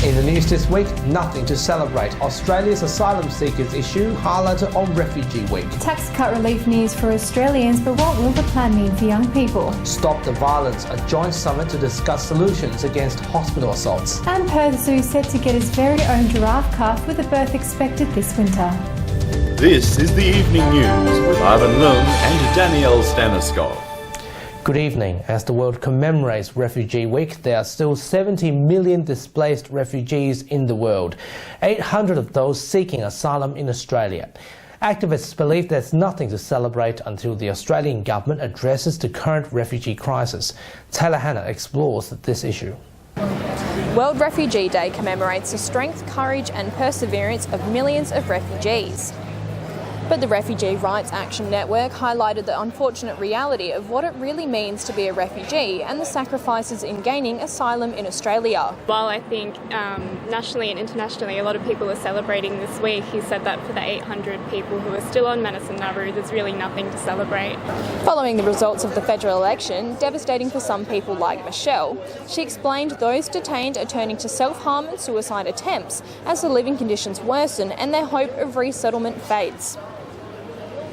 In the news this week, nothing to celebrate. Australia's asylum seekers issue highlighted on Refugee Week. Tax cut relief news for Australians, but what will the plan mean for young people? Stop the Violence, a joint summit to discuss solutions against hospital assaults. And Perth Zoo set to get its very own giraffe calf with a birth expected this winter. This is the Evening News with Ivan Lung and Danielle Staniskov. Good evening. As the world commemorates Refugee Week, there are still 70 million displaced refugees in the world, 800 of those seeking asylum in Australia. Activists believe there's nothing to celebrate until the Australian government addresses the current refugee crisis. Taylor Hannah explores this issue. World Refugee Day commemorates the strength, courage and perseverance of millions of refugees. But the Refugee Rights Action Network highlighted the unfortunate reality of what it really means to be a refugee and the sacrifices in gaining asylum in Australia. While I think nationally and internationally a lot of people are celebrating this week, he said that for the 800 people who are still on Manus and Nauru, there's really nothing to celebrate. Following the results of the federal election, devastating for some people like Michelle, she explained those detained are turning to self-harm and suicide attempts as the living conditions worsen and their hope of resettlement fades.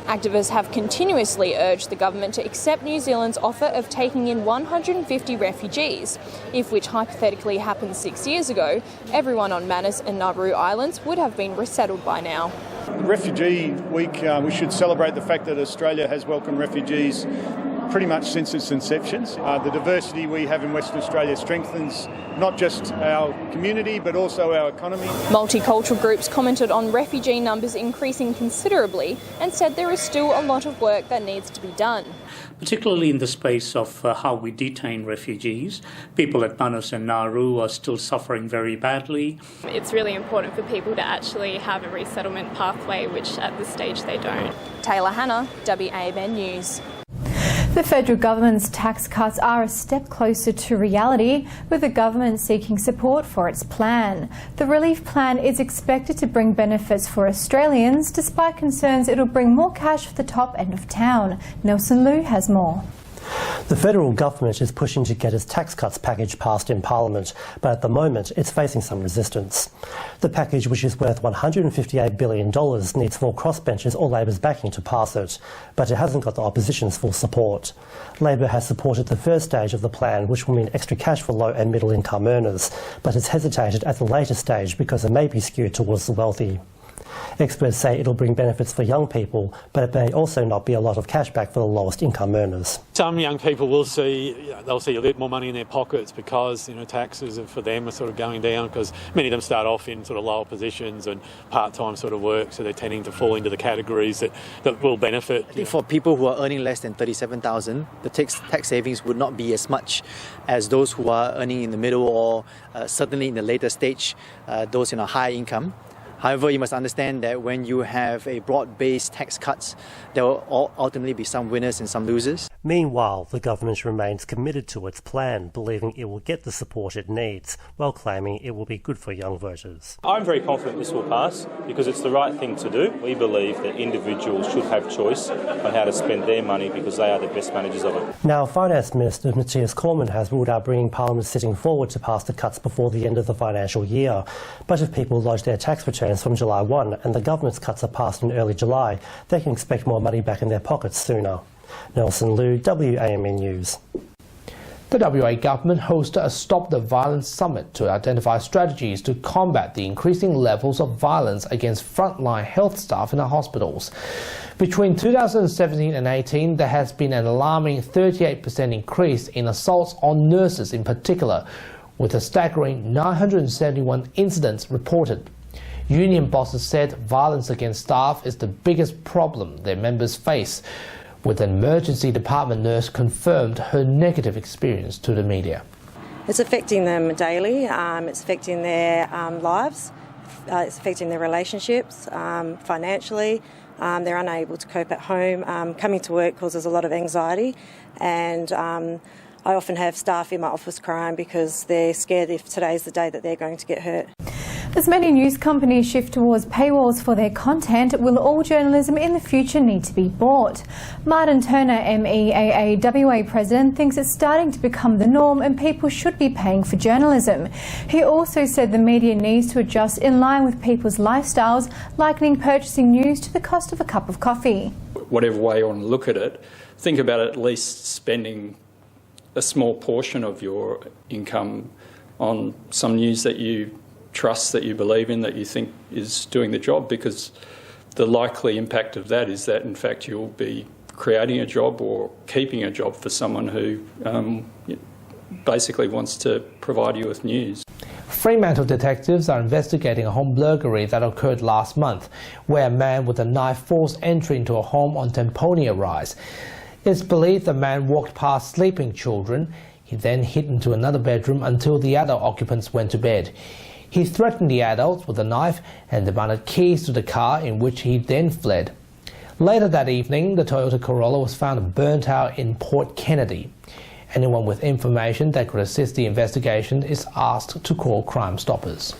Activists have continuously urged the government to accept New Zealand's offer of taking in 150 refugees, if which hypothetically happened 6 years ago, everyone on Manus and Nauru Islands would have been resettled by now. Refugee Week, we should celebrate the fact that Australia has welcomed refugees pretty much since its inception. The diversity we have in Western Australia strengthens not just our community but also our economy. Multicultural groups commented on refugee numbers increasing considerably and said there is still a lot of work that needs to be done. Particularly in the space of how we detain refugees. People at Manus and Nauru are still suffering very badly. It's really important for people to actually have a resettlement pathway, which at this stage they don't. Taylor Hannah, WAMN News. The federal government's tax cuts are a step closer to reality, with the government seeking support for its plan. The relief plan is expected to bring benefits for Australians, despite concerns it'll bring more cash for the top end of town. Nelson Liu has more. The federal government is pushing to get its tax cuts package passed in Parliament, but at the moment it's facing some resistance. The package, which is worth $158 billion, needs four crossbenchers or Labor's backing to pass it, but it hasn't got the opposition's full support. Labor has supported the first stage of the plan, which will mean extra cash for low and middle income earners, but has hesitated at the later stage because it may be skewed towards the wealthy. Experts say it'll bring benefits for young people, but it may also not be a lot of cash back for the lowest income earners. Some young people will see, they'll see a bit more money in their pockets because, taxes for them are sort of going down, because many of them start off in sort of lower positions and part-time sort of work, so they're tending to fall into the categories that will benefit. I think for people who are earning less than $37,000, the tax savings would not be as much as those who are earning in the middle or certainly in the later stage, those in a high income. However, you must understand that when you have a broad-based tax cuts, there will ultimately be some winners and some losers. Meanwhile, the government remains committed to its plan, believing it will get the support it needs, while claiming it will be good for young voters. I'm very confident this will pass because it's the right thing to do. We believe that individuals should have choice on how to spend their money because they are the best managers of it. Now, Finance Minister Matthias Cormann has ruled out bringing Parliament sitting forward to pass the cuts before the end of the financial year. But if people lodge their tax returns from July 1 and the government's cuts are passed in early July, they can expect more money back in their pockets sooner. Nelson Liu, WAMN News. The WA government hosted a Stop the Violence summit to identify strategies to combat the increasing levels of violence against frontline health staff in our hospitals. Between 2017 and 18, there has been an alarming 38% increase in assaults on nurses in particular, with a staggering 971 incidents reported. Union bosses said violence against staff is the biggest problem their members face, with an emergency department nurse confirmed her negative experience to the media. It's affecting them daily, it's affecting their lives, it's affecting their relationships, financially. They're unable to cope at home. Coming to work causes a lot of anxiety, and I often have staff in my office crying because they're scared if today's the day that they're going to get hurt. As many news companies shift towards paywalls for their content, will all journalism in the future need to be bought? Martin Turner, MEAA WA President, thinks it's starting to become the norm and people should be paying for journalism. He also said the media needs to adjust in line with people's lifestyles, likening purchasing news to the cost of a cup of coffee. Whatever way you want to look at it, think about at least spending a small portion of your income on some news that you trust, that you believe in, that you think is doing the job, because the likely impact of that is that in fact you'll be creating a job or keeping a job for someone who basically wants to provide you with news. Fremantle detectives are investigating a home burglary that occurred last month, where a man with a knife forced entry into a home on Temponia Rise. It's believed the man walked past sleeping children. He then hid into another bedroom until the other occupants went to bed. He threatened the adults with a knife and demanded keys to the car, in which he then fled. Later that evening, the Toyota Corolla was found burnt out in Port Kennedy. Anyone with information that could assist the investigation is asked to call Crime Stoppers.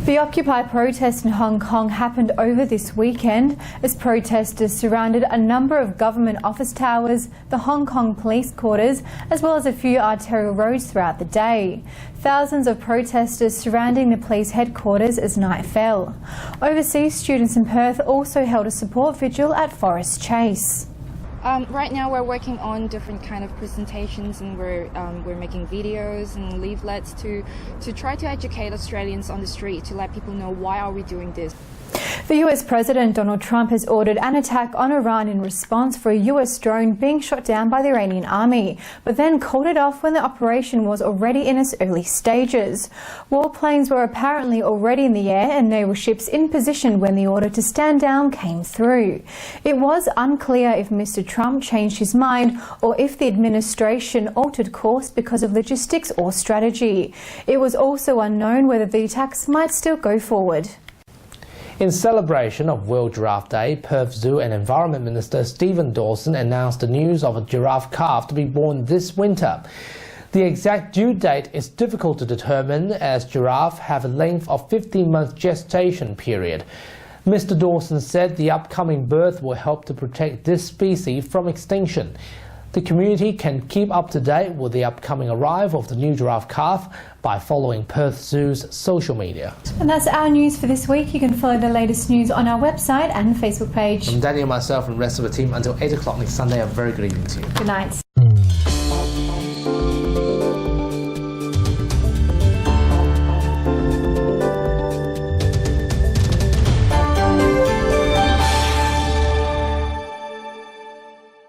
The Occupy protest in Hong Kong happened over this weekend as protesters surrounded a number of government office towers, the Hong Kong police quarters, as well as a few arterial roads throughout the day. Thousands of protesters surrounding the police headquarters as night fell. Overseas students in Perth also held a support vigil at Forest Chase. Right now we're working on different kind of presentations, and we're making videos and leaflets to try to educate Australians on the street, to let people know why are we doing this. The US President Donald Trump has ordered an attack on Iran in response for a US drone being shot down by the Iranian army, but then called it off when the operation was already in its early stages. Warplanes were apparently already in the air and naval ships in position when the order to stand down came through. It was unclear if Mr. Trump changed his mind or if the administration altered course because of logistics or strategy. It was also unknown whether the attacks might still go forward. In celebration of World Giraffe Day, Perth Zoo and Environment Minister Stephen Dawson announced the news of a giraffe calf to be born this winter. The exact due date is difficult to determine, as giraffes have a length of 15-month gestation period. Mr. Dawson said the upcoming birth will help to protect this species from extinction. The community can keep up to date with the upcoming arrival of the new giraffe calf by following Perth Zoo's social media. And that's our news for this week. You can follow the latest news on our website and Facebook page. From Danny and myself and the rest of the team, until 8 o'clock next Sunday, a very good evening to you. Good night.